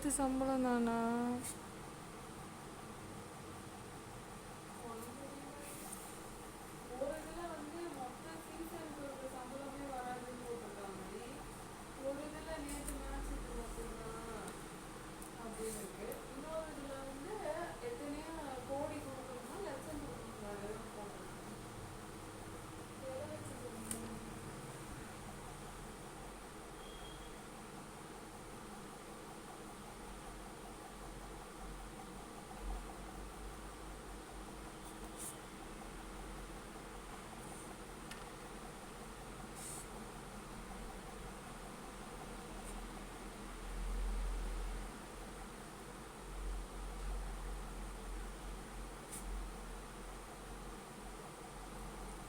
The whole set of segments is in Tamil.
நேற்று சம்பளம் தானா?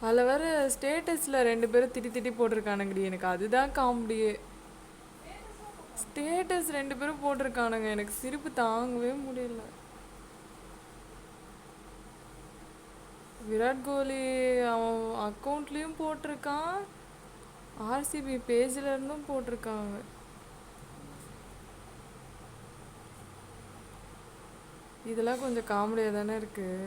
அதில் வேற ஸ்டேட்டஸில் 2 பேரும் திட்டி திட்டி போட்டிருக்கானுங்கடி. எனக்கு அதுதான் காமெடியே. ஸ்டேட்டஸ் 2 பேரும் போட்டிருக்கானுங்க, எனக்கு சிரிப்பு தாங்கவே முடியல. விராட் கோலி அவன் அக்கௌண்ட்லேயும் போட்டிருக்கான், ஆர்சிபி பேஜில் இருந்தும் போட்டிருக்காங்க. இதெல்லாம் கொஞ்சம் காமெடியாக தானே இருக்குது.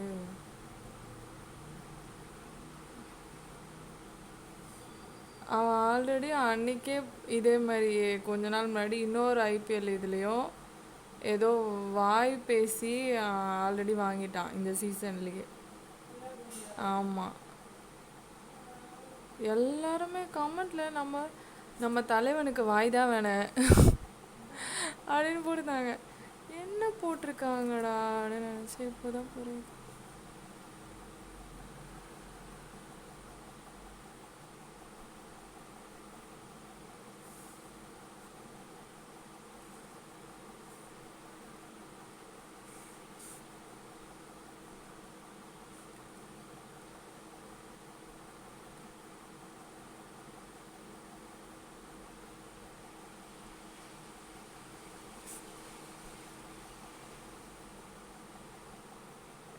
அவன் ஆல்ரெடி அன்றைக்கே இதே மாதிரி கொஞ்ச நாள் முன்னாடி இன்னொரு ஐபிஎல் இதுலேயும் ஏதோ வாய் பேசி ஆல்ரெடி வாங்கிட்டான் இந்த சீசன்லேயே. ஆமாம், எல்லாருமே கமெண்ட்டில் நம்ம நம்ம தலைவனுக்கு வாய் தான் வேணேன் அப்படின்னு போட்டுருந்தாங்க. என்ன போட்டிருக்காங்கடா அப்படின்னு நினச்சி இப்போ தான் புரியுது.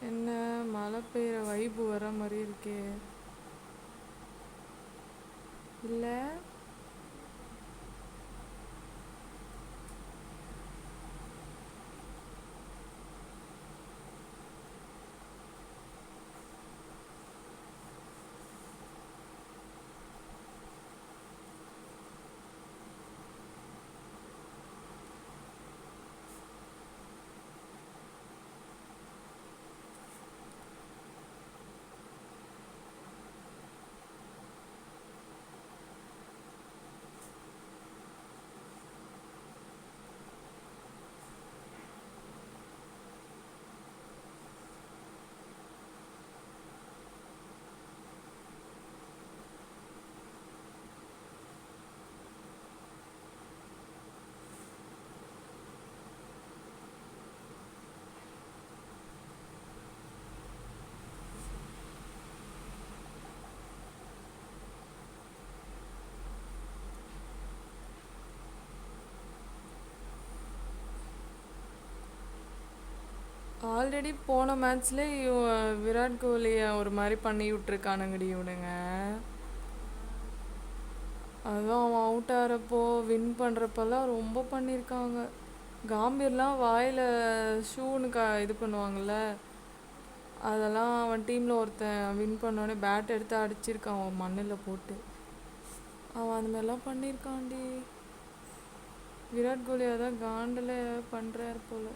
என்ன மழை பெய்கிற வைப்பு வர மாதிரி இருக்கே இல்லை? ஆல்ரெடி போன மேட்ச்லேயே விராட் கோலியை ஒரு மாதிரி பண்ணி விட்ருக்கானுங்கடி இவனுங்க. அதுவும் அவன் அவுட் ஆகிறப்போ வின் பண்ணுறப்பெல்லாம் ரொம்ப பண்ணியிருக்காங்க. காம்பீர்லாம் வாயில் ஷூன்னு இது பண்ணுவாங்கள்ல, அதெல்லாம் அவன் டீமில் ஒருத்தன் வின் பண்ணோடனே பேட் எடுத்து அடிச்சிருக்கான் அவன் மண்ணில் போட்டு. அவன் அந்த மாதிரிலாம் பண்ணியிருக்கான்டி. விராட் கோலி அதான் காண்டில் பண்ணுறாரு போல்.